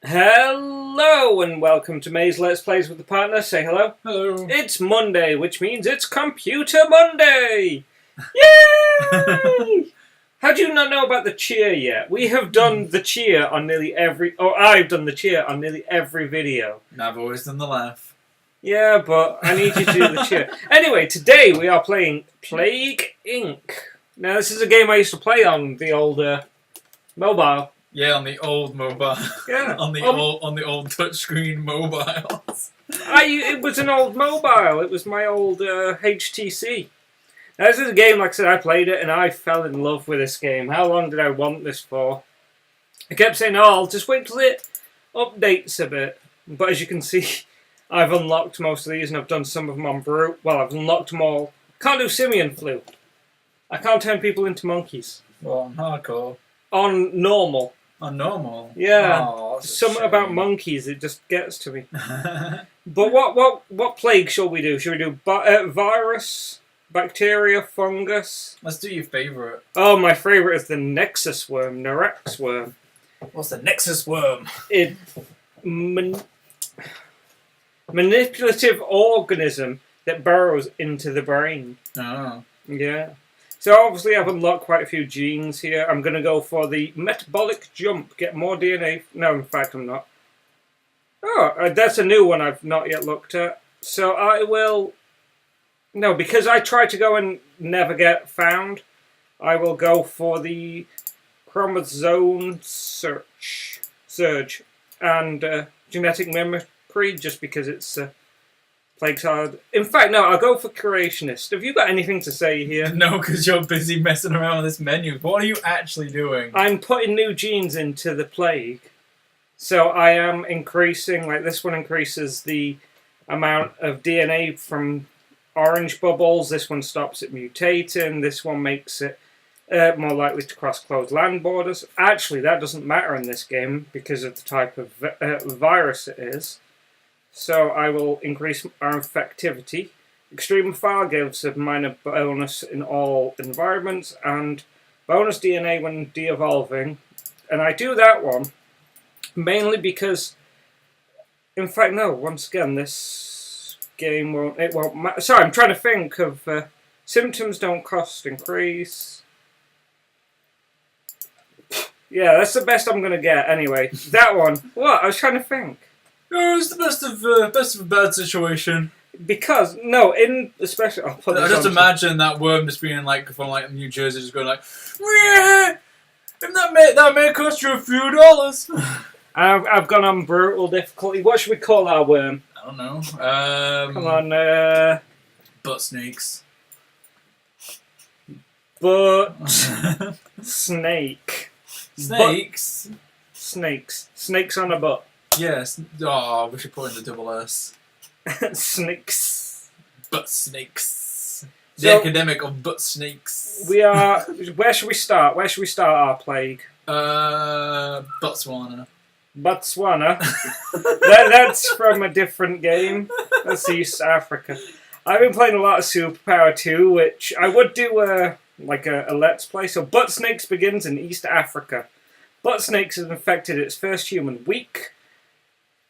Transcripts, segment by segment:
Hello and welcome to May's Let's Plays with the Partner. Say hello. Hello. It's Monday, which means it's Computer Monday! Yay! How do you not know about the cheer yet? We have done the cheer on nearly every... Or I've done the cheer on nearly every video. I've always done the laugh. Yeah, but I need you to do the cheer. Anyway, today we are playing Plague Inc. Now, this is a game I used to play on the old mobile. Yeah, on the old mobile. Yeah. on the old touchscreen mobiles. It was an old mobile. It was my old HTC. Now, this is a game, like I said, I played it and I fell in love with this game. How long did I want this for? I kept saying, I'll just wait till it updates a bit. But as you can see, I've unlocked most of these and I've done some of them on brute. Well, I've unlocked them all. Can't do simian flu. I can't turn people into monkeys. Well, on hardcore. On normal. On normal? Yeah. Oh, Something about monkeys, it just gets to me. But what plague shall we do? Shall we do virus, bacteria, fungus? Let's do your favourite. Oh, my favourite is the Nexus worm, Nerex worm. What's the Nexus worm? It manipulative organism that burrows into the brain. Oh. Yeah. So obviously I've unlocked quite a few genes here. I'm going to go for the metabolic jump. Get more DNA. No, in fact I'm not. Oh, that's a new one I've not yet looked at. So I will... No, because I try to go and never get found, I will go for the chromosome surge and genetic mimicry, just because it's... Plague's hard. In fact, no, I'll go for creationist. Have you got anything to say here? No, because you're busy messing around with this menu. What are you actually doing? I'm putting new genes into the plague. So I am increasing, like this one increases the amount of DNA from orange bubbles. This one stops it mutating. This one makes it more likely to cross closed land borders. Actually, that doesn't matter in this game because of the type of virus it is. So I will increase our infectivity. Extreme Fire gives a minor bonus in all environments and bonus DNA when de-evolving. And I do that one mainly because, in fact, no, once again, this game won't matter. Sorry, I'm trying to think of symptoms don't cost increase. Yeah, that's the best I'm going to get anyway. That one. What? I was trying to think. Oh, it's the best of a bad situation. Because in especially, I'll put this I just on imagine that worm just being like from like New Jersey, just going like, "Meh, and that may cost you a few dollars." I've gone on brutal difficulty. What should we call our worm? I don't know. Come on, butt snakes. Butt snake. Snakes. Snakes on a butt. Yes. Oh, we should put in the double S. Snakes. Butt snakes. The So, academic of butt snakes. we are. Where should we start? Where should we start our plague? Botswana. Botswana. That's from a different game. That's East Africa. I've been playing a lot of Superpower 2, which I would do a Let's Play. So Butt Snakes begins in East Africa. Butt Snakes has infected its first human weak.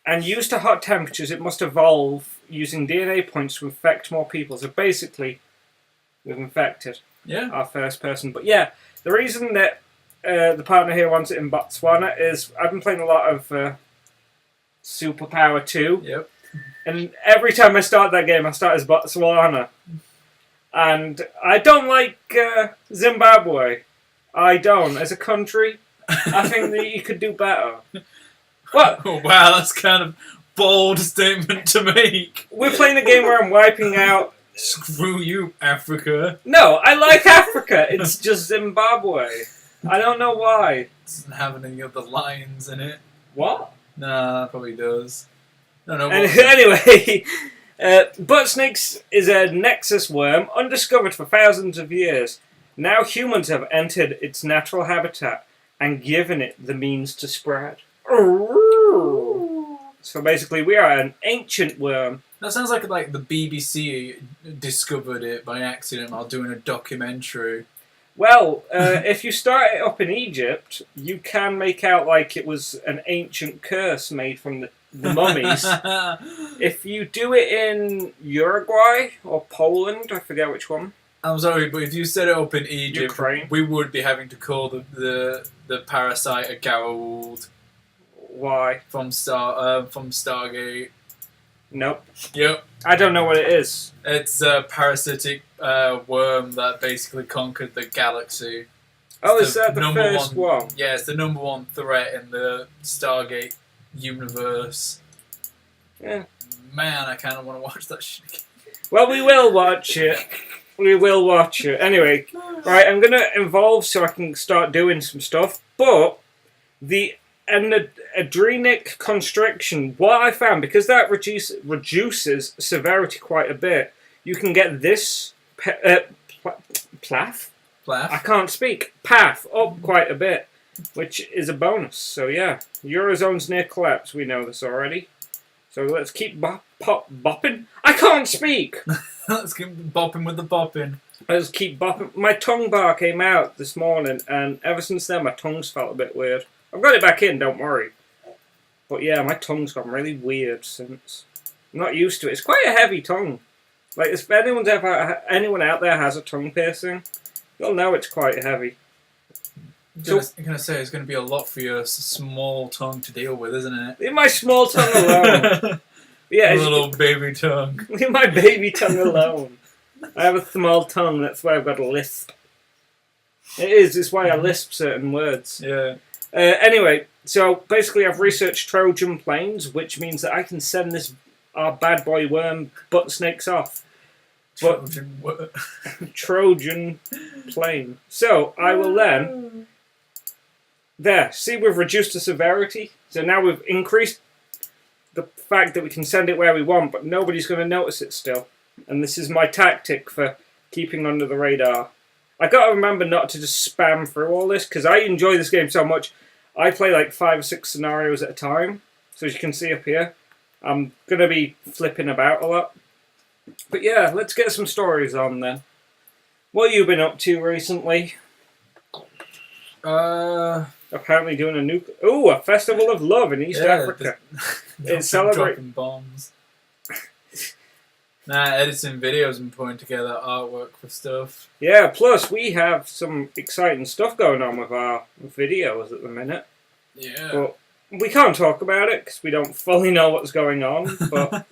And used to hot temperatures, it must evolve using DNA points to infect more people. So basically, we've infected our first person. But yeah, the reason that the partner here wants it in Botswana is I've been playing a lot of Superpower 2. Yep. And every time I start that game, I start as Botswana. And I don't like Zimbabwe. I don't. As a country, I think that you could do better. What? Oh, wow, that's kind of bold statement to make. We're playing a game where I'm wiping out... Screw you, Africa. No, I like Africa. It's just Zimbabwe. I don't know why. It doesn't have any other lines in it. What? Nah, it probably does. I don't know. Anyway, Butt Snakes is a nexus worm undiscovered for thousands of years. Now humans have entered its natural habitat and given it the means to spread. So basically, we are an ancient worm. That sounds like the BBC discovered it by accident while doing a documentary. Well, if you start it up in Egypt, you can make out like it was an ancient curse made from the mummies. If you do it in Uruguay or Poland, I forget which one. I'm sorry, but if you set it up in Egypt, Ukraine. we would be having to call the parasite a Garwold Why? from Stargate. Nope. Yep. I don't know what it is. It's a parasitic worm that basically conquered the galaxy. Oh, It's is that the first one? Yeah, it's the number one threat in the Stargate universe. Yeah. Man, I kind of want to watch that shit again. Well, we will watch it. We will watch it. Anyway, right, I'm going to evolve so I can start doing some stuff. But the adrenic constriction, what I found, because that reduces severity quite a bit, you can get this path. I can't speak. Path up quite a bit, which is a bonus. So yeah, Eurozone's near collapse. We know this already. So let's keep bopping. I can't speak. Let's keep bopping with the bopping. Let's keep bopping. My tongue bar came out this morning, and ever since then my tongue's felt a bit weird. I've got it back in, don't worry. But yeah, my tongue's gone really weird since. I'm not used to it. It's quite a heavy tongue. Like, if anyone out there has a tongue piercing, you'll know it's quite heavy. I'm gonna say it's gonna be a lot for your small tongue to deal with, isn't it? Leave my small tongue alone. Yeah, little baby tongue. Leave my baby tongue alone. I have a small tongue. That's why I've got a lisp. It's why I lisp certain words. Yeah. Anyway, so basically I've researched Trojan planes, which means that I can send our bad boy worm butt snakes off. Trojan plane. So I will then... There, see, we've reduced the severity. So now we've increased the fact that we can send it where we want, but nobody's going to notice it still. And this is my tactic for keeping under the radar. I got to remember not to just spam through all this, because I enjoy this game so much. I play like 5 or 6 scenarios at a time. So as you can see up here, I'm going to be flipping about a lot. But yeah, let's get some stories on then. What have you been up to recently? Apparently doing a festival of love in East Africa. It's celebrating bombs. Editing videos and putting together artwork for stuff. Yeah, plus we have some exciting stuff going on with our videos at the minute. Yeah. But we can't talk about it because we don't fully know what's going on, but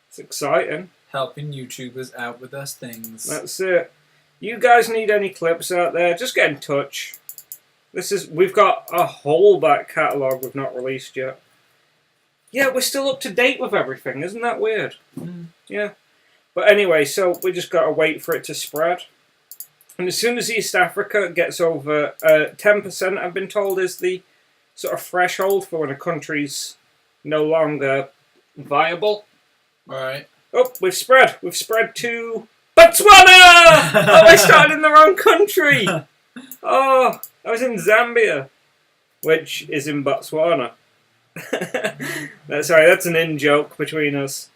it's exciting. Helping YouTubers out with their things. That's it. You guys need any clips out there, just get in touch. We've got a whole back catalogue we've not released yet. Yeah, we're still up to date with everything, isn't that weird? Mm. Yeah. But anyway, so we just got to wait for it to spread. And as soon as East Africa gets over 10%, I've been told, is the sort of threshold for when a country's no longer viable. Alright. Oh, we've spread. We've spread to Botswana! Oh, I started in the wrong country! Oh, I was in Zambia, which is in Botswana. Sorry, that's an in-joke between us.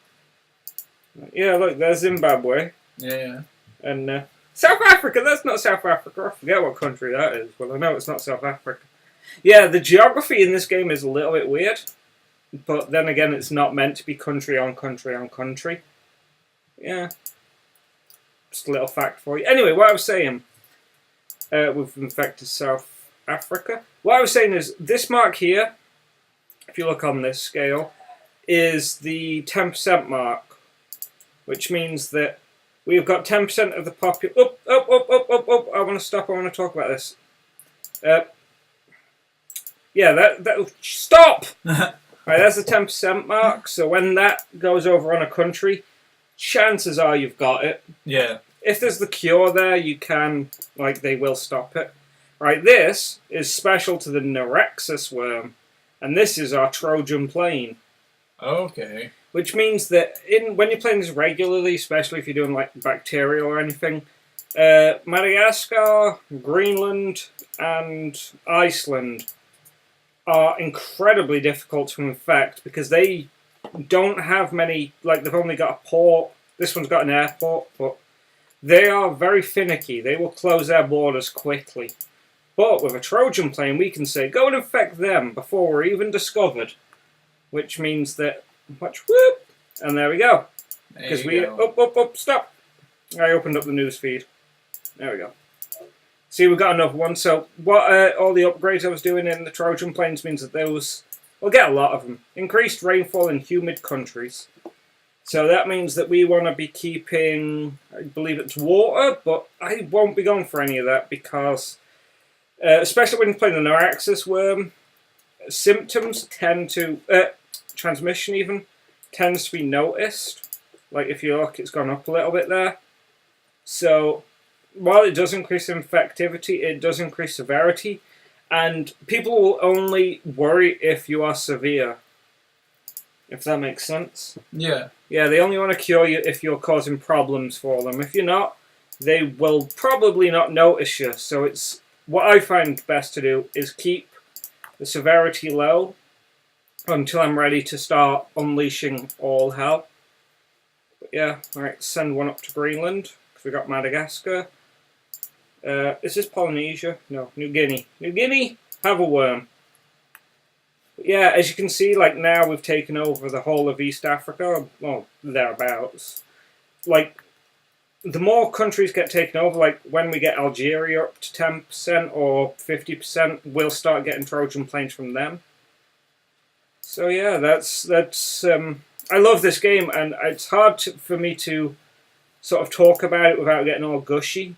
Yeah, look, there's Zimbabwe. Yeah. And South Africa, that's not South Africa. I forget what country that is. Well, I know it's not South Africa. Yeah, the geography in this game is a little bit weird. But then again, it's not meant to be country on country on country. Yeah. Just a little fact for you. Anyway, what I was saying, we've infected South Africa. What I was saying is, this mark here, if you look on this scale, is the 10% mark. Which means that we've got 10% of the population. Up. I want to stop. I want to talk about this. Yeah, that stop! Right, that's the 10% mark. So when that goes over on a country, chances are you've got it. Yeah. If there's the cure there, you can, they will stop it. Right, this is special to the Nerexus worm. And this is our Trojan plane. Okay. Which means that when you're playing this regularly, especially if you're doing bacterial or anything, Madagascar, Greenland, and Iceland are incredibly difficult to infect because they don't have many. They've only got a port. This one's got an airport, but they are very finicky. They will close their borders quickly. But with a Trojan plane, we can say, go and infect them before we're even discovered. Which means that, watch, whoop, and there we go. Because we, up, stop. I opened up the news feed. There we go. See, we've got another one. So, what all the upgrades I was doing in the Trojan planes means that those, we'll get a lot of them. Increased rainfall in humid countries. So that means that we want to be keeping, I believe it's water, but I won't be going for any of that because, especially when you're playing the Noraxis worm, symptoms tend to, transmission even, tends to be noticed. Like if you look, it's gone up a little bit there. So while it does increase infectivity, it does increase severity. And people will only worry if you are severe. If that makes sense. Yeah. Yeah, they only want to cure you if you're causing problems for them. If you're not, they will probably not notice you. So it's what I find best to do is keep the severity low until I'm ready to start unleashing all hell. But yeah, alright, send one up to Greenland, because we got Madagascar. Is this Polynesia? No, New Guinea. New Guinea, have a worm. But yeah, as you can see, like now we've taken over the whole of East Africa, well, thereabouts. Like, the more countries get taken over, like when we get Algeria up to 10% or 50%, we'll start getting Trojan planes from them. So yeah, that's I love this game, and it's hard for me to sort of talk about it without getting all gushy.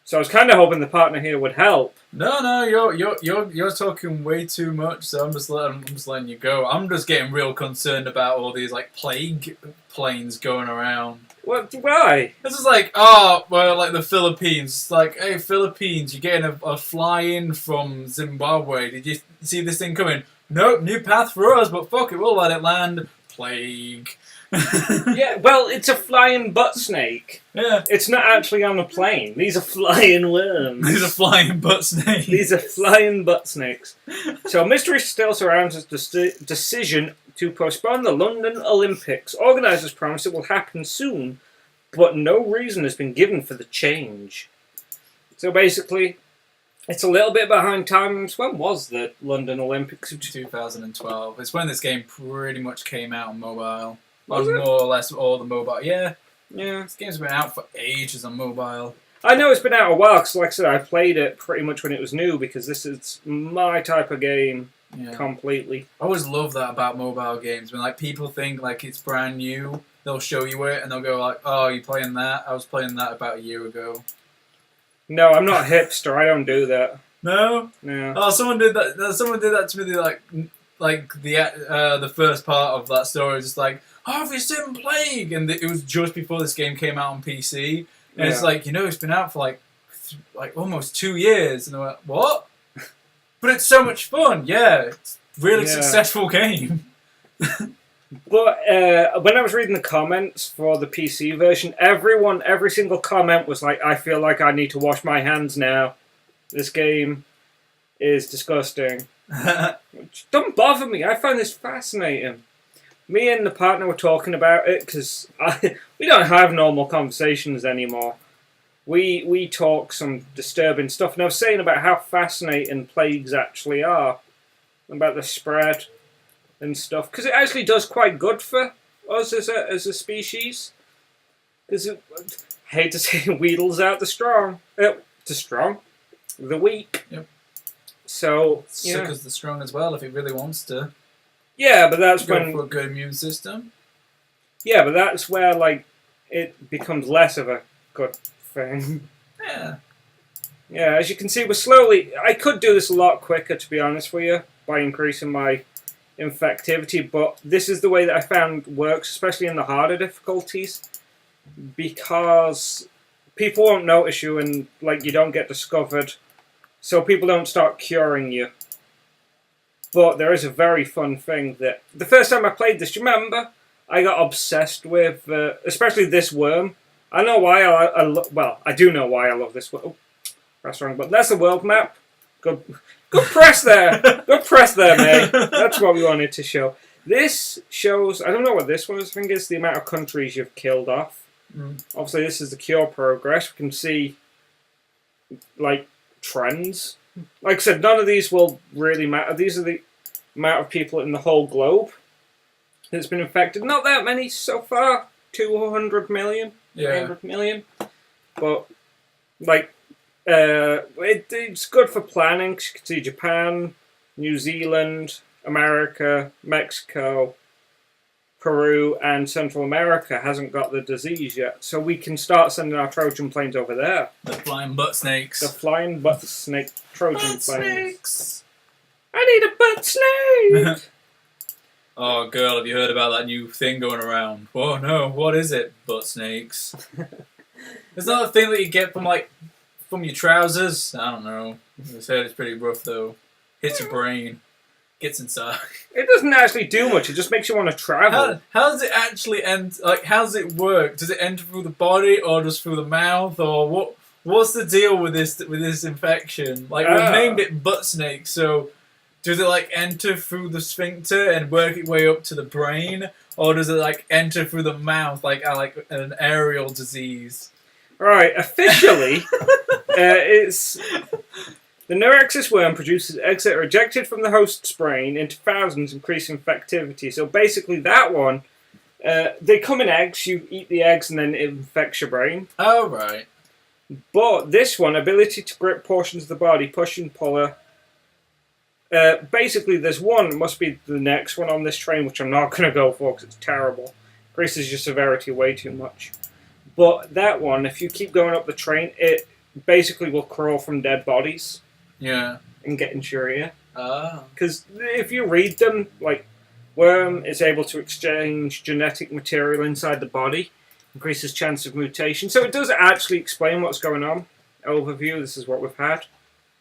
So I was kind of hoping the partner here would help. No, you're talking way too much. So I'm just letting you go. I'm just getting real concerned about all these like plague planes going around. What? Why? This is like, oh, well, like the Philippines. It's like, hey, Philippines, you're getting a fly-in from Zimbabwe. Did you see this thing coming? Nope, new path for us, but fuck it, we'll let it land. Plague. Yeah, well, it's a flying butt snake. Yeah. It's not actually on a plane. These are flying worms. These are flying butt snakes. These are flying butt snakes. So mystery still surrounds the decision to postpone the London Olympics. Organisers promise it will happen soon, but no reason has been given for the change. So basically, it's a little bit behind times. When was the London Olympics? 2012. It's when this game pretty much came out on mobile. Was On it? more or less all the mobile. Yeah. Yeah. This game's been out for ages on mobile. I know it's been out a while, because like I said, I played it pretty much when it was new, because this is my type of game completely. I always love that about mobile games. When like people think like it's brand new, they'll show you it and they'll go like, oh, you playing that? I was playing that about a year ago. No, I'm not a hipster. I don't do that. No? No. Oh, someone did that. Someone did that to me. Like the first part of that story was just like, oh, have you seen Plague? And it was just before this game came out on PC. And it's like, it's been out for like almost 2 years. And I went, what? But it's so much fun. Yeah, it's a really successful game. But when I was reading the comments for the PC version, every single comment was like, I feel like I need to wash my hands now. This game is disgusting. Which don't bother me. I find this fascinating. Me and the partner were talking about it because we don't have normal conversations anymore. We talk some disturbing stuff, and I was saying about how fascinating plagues actually are, about the spread and stuff, because it actually does quite good for us as a species. Because I hate to say, it wheedles out the strong, the weak. Yep. So Suckers the strong as well if it really wants to. Yeah, but that's Go when for a good immune system. Yeah, but that's where like it becomes less of a good thing. Yeah. Yeah, as you can see, we're slowly. I could do this a lot quicker, to be honest with you, by increasing my infectivity. But this is the way that I found works, especially in the harder difficulties, because people won't notice you and like you don't get discovered, so people don't start curing you. But there is a very fun thing that the first time I played this, do you remember? I got obsessed with, especially this worm. I know why I do know why I love this worm. Oh, that's wrong, but that's the world map. Good press there. Good press there, mate. That's what we wanted to show. This shows, I don't know what this was. I think it's the amount of countries you've killed off. Obviously, this is the cure progress. We can see, like, trends. Like I said, none of these will really matter. These are the amount of people in the whole globe that's been infected. Not that many so far. 200 million, 300 million. But, like, it's good for planning. You can see Japan, New Zealand, America, Mexico, Peru, and Central America hasn't got the disease yet. So we can start sending our Trojan planes over there. The flying butt snakes. The flying butt snake Trojan planes. Snakes. I need a butt snake! Oh, girl, have you heard about that new thing going around? Oh, no, what is it? Butt snakes. It's not a thing that you get from your trousers. I don't know. I've heard it's pretty rough, though. Hits your brain. Gets inside. It doesn't actually do much. It just makes you want to travel. How does it actually end? Like, how does it work? Does it enter through the body or just through the mouth? Or what? What's the deal with this infection? Like, we've named it butt snake, so does it, like, enter through the sphincter and work its way up to the brain? Or does it, like, enter through the mouth like an aerial disease? Right, officially, it's... The Neuraxis worm produces eggs that are ejected from the host's brain into thousands, increasing infectivity. So basically that one, they come in eggs, you eat the eggs and then it infects your brain. Oh, right. But this one, ability to grip portions of the body, push and puller. Basically, there's one, it must be the next one on this train, which I'm not going to go for because it's terrible. Increases your severity way too much. But that one, if you keep going up the train, it basically will crawl from dead bodies. Yeah. And get into your ear. Ah. Because if you read them, like, worm is able to exchange genetic material inside the body, increases chance of mutation. So it does actually explain what's going on. Overview, this is what we've had.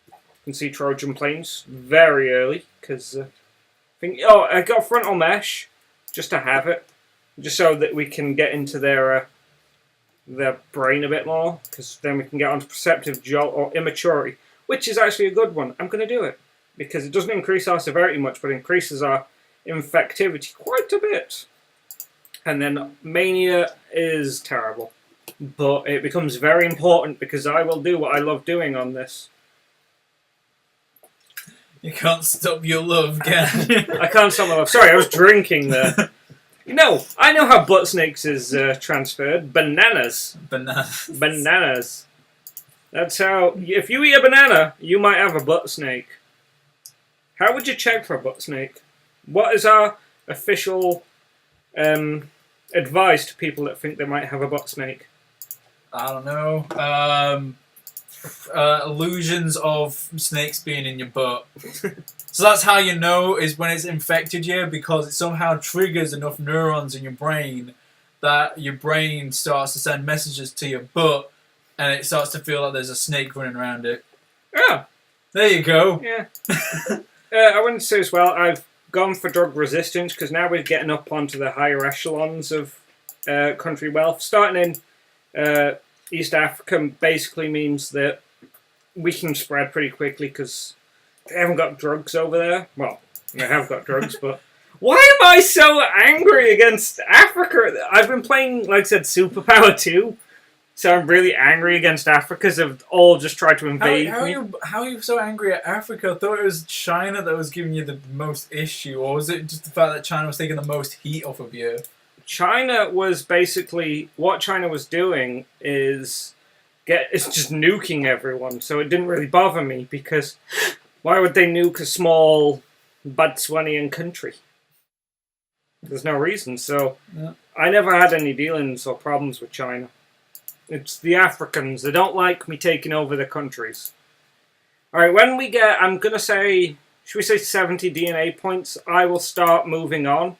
You can see Trojan planes very early, because I got frontal mesh, just to have it. Just so that we can get into their brain a bit more, because then we can get onto perceptive jolt or immaturity, which is actually a good one. I'm going to do it, because it doesn't increase our severity much, but increases our infectivity quite a bit. And then mania is terrible, but it becomes very important, because I will do what I love doing on this. You can't stop your love, can you? I can't stop my love. Sorry, I was drinking there. No, I know how butt snakes is transferred. Bananas. Bananas. That's how... If you eat a banana, you might have a butt snake. How would you check for a butt snake? What is our official advice to people that think they might have a butt snake? I don't know. Illusions of snakes being in your butt. So that's how you know is when it's infected you, because it somehow triggers enough neurons in your brain that your brain starts to send messages to your butt, and it starts to feel like there's a snake running around it. Yeah. There you go. Yeah. I wouldn't say as well, I've gone for drug resistance, because now we're getting up onto the higher echelons of country wealth. Starting in East Africa basically means that we can spread pretty quickly, because they haven't got drugs over there. Well, they have got drugs, but... Why am I so angry against Africa? I've been playing, like I said, Superpower 2, so I'm really angry against Africa, because they've all just tried to invade me. How are you so angry at Africa? I thought it was China that was giving you the most issue, or was it just the fact that China was taking the most heat off of you? China was basically... What China was doing is... It's just nuking everyone, so it didn't really bother me, because... Why would they nuke a small Botswanian country? There's no reason, so... Yeah. I never had any dealings or problems with China. It's the Africans. They don't like me taking over their countries. Alright, when we get... I'm going to say... Should we say 70 DNA points? I will start moving on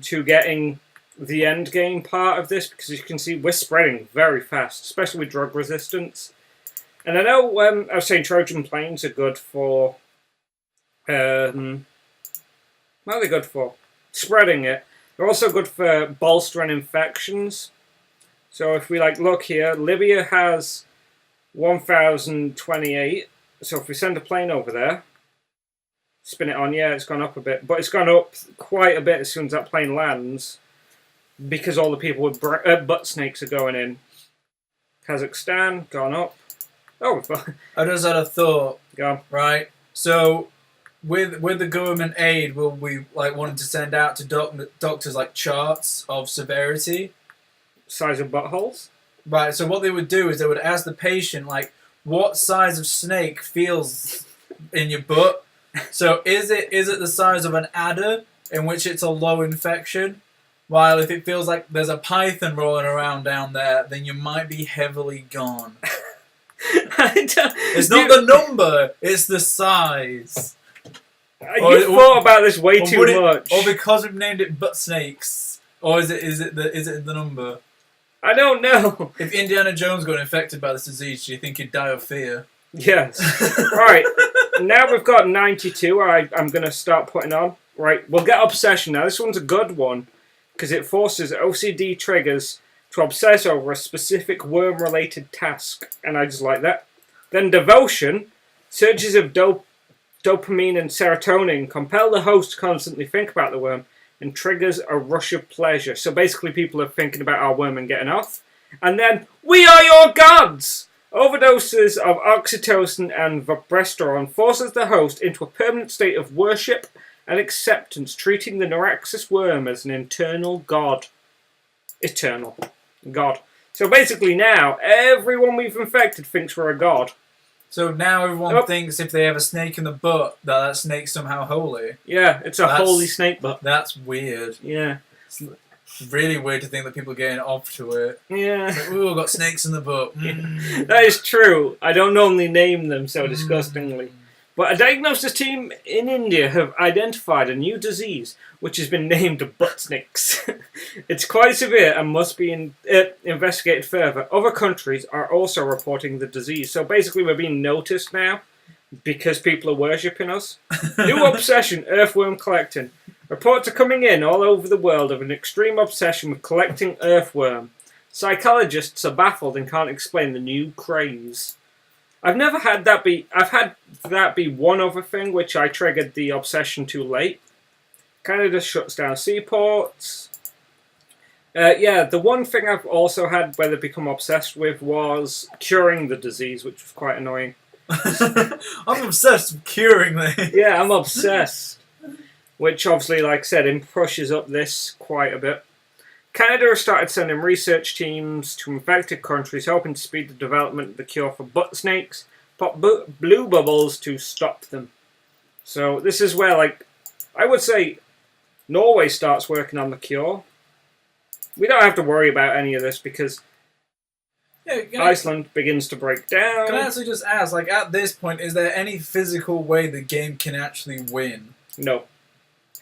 to getting the end game part of this, because as you can see, we're spreading very fast, especially with drug resistance. And I know I was saying Trojan planes are good for... what are they good for? Spreading it. They're also good for bolstering infections. So if we look here, Libya has 1,028. So if we send a plane over there, spin it on, yeah, it's gone up a bit. But it's gone up quite a bit as soon as that plane lands. because all the people with butt snakes are going in. Kazakhstan, gone up. Oh, I just had a thought. go. Right. So, with the government aid, will we like wanting to send out to doctors like charts of severity? Size of buttholes. Right. So what they would do is they would ask the patient like, what size of snake feels in your butt. So is it the size of an adder, in which it's a low infection? While if it feels like there's a python rolling around down there, then you might be heavily gone. It's not the number, it's the size. You thought about this way too much. Or because we've named it butt snakes. Or is it the number? I don't know. If Indiana Jones got infected by this disease, do you think he'd die of fear? Yes. Right. Now we've got 92. I'm going to start putting on. Right. We'll get obsession now. This one's a good one because it forces OCD triggers to obsess over a specific worm-related task, and I just like that. Then devotion, surges of dopamine and serotonin compel the host to constantly think about the worm and triggers a rush of pleasure. So basically people are thinking about our worm and getting off. And then, we are your gods! Overdoses of oxytocin and vibrosterone forces the host into a permanent state of worship and acceptance, treating the Neuraxis worm as an internal god. Eternal. God. So basically now, everyone we've infected thinks we're a god. So now everyone thinks if they have a snake in the butt, that snake's somehow holy. Yeah, it's a holy snake butt. That's weird. Yeah. It's really weird to think that people are getting off to it. Yeah. It's like, ooh, I've got snakes in the butt. Yeah. That is true. I don't normally name them so disgustingly. But a diagnosis team in India have identified a new disease which has been named butt snakes. It's quite severe and must be investigated further. Other countries are also reporting the disease. So basically we're being noticed now because people are worshipping us. New obsession, earthworm collecting. Reports are coming in all over the world of an extreme obsession with collecting earthworm. Psychologists are baffled and can't explain the new craze. I've never had that be... I've had that be one other thing which I triggered the obsession too late. Canada shuts down seaports. Yeah, the one thing I've also had where they become obsessed with was curing the disease, which was quite annoying. I'm obsessed with curing things. Yeah, I'm obsessed. Which obviously, like I said, pushes up this quite a bit. Canada has started sending research teams to infected countries, hoping to speed the development of the cure for butt snakes, pop blue bubbles to stop them. So this is where, like, I would say Norway starts working on the cure. We don't have to worry about any of this because Iceland begins to break down. Can I actually just ask, like, at this point, is there any physical way the game can actually win? No.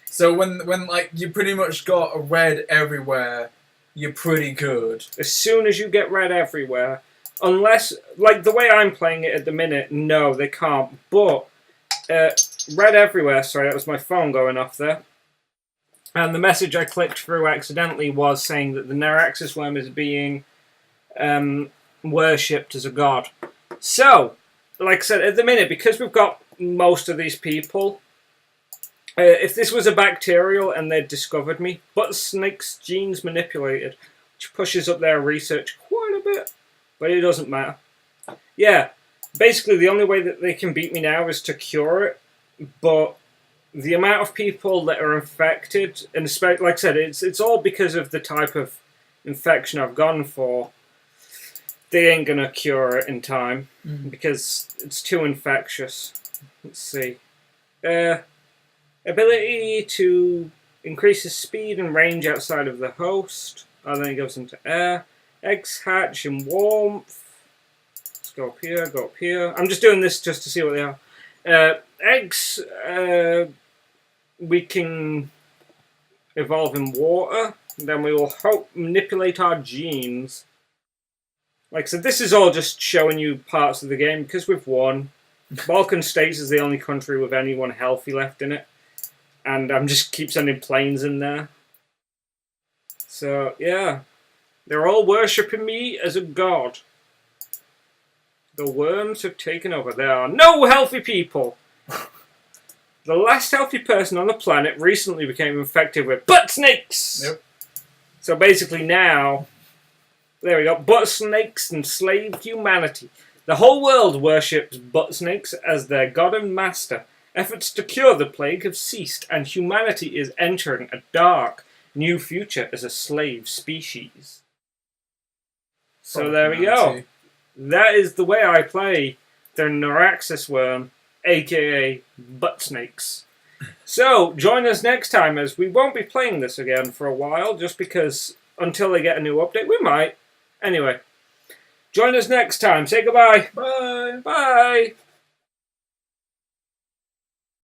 So when like you pretty much got a red everywhere, you're pretty good. As soon as you get red everywhere, unless, like the way I'm playing it at the minute, no, they can't. But red everywhere, sorry, that was my phone going off there. And the message I clicked through accidentally was saying that the Neuraxis worm is being worshipped as a god. So, like I said, at the minute, because we've got most of these people, if this was a bacterial and they'd discovered me, butt snake's genes manipulated, which pushes up their research quite a bit, but it doesn't matter. Yeah, basically the only way that they can beat me now is to cure it, but the amount of people that are infected, and like I said, it's all because of the type of infection I've gone for. They ain't gonna cure it in time because it's too infectious. Let's see. Ability to increase the speed and range outside of the host. Oh, then it goes into air. Eggs hatch in warmth. Let's go up here, go up here. I'm just doing this just to see what they are. Eggs, we can evolve in water. Then we will manipulate our genes. Like I said, this is all just showing you parts of the game because we've won. Balkan States is the only country with anyone healthy left in it. And I'm just keep sending planes in there. So, yeah. They're all worshipping me as a god. The worms have taken over. There are no healthy people. The last healthy person on the planet recently became infected with butt snakes. Yep. So basically now, there we go, butt snakes enslaved humanity. The whole world worships butt snakes as their god and master. Efforts to cure the plague have ceased, and humanity is entering a dark new future as a slave species. So there we go. That is the way I play the Neuraxis worm, aka butt snakes. So join us next time, as we won't be playing this again for a while, just because until they get a new update, we might. Anyway, join us next time. Say goodbye. Bye. Bye.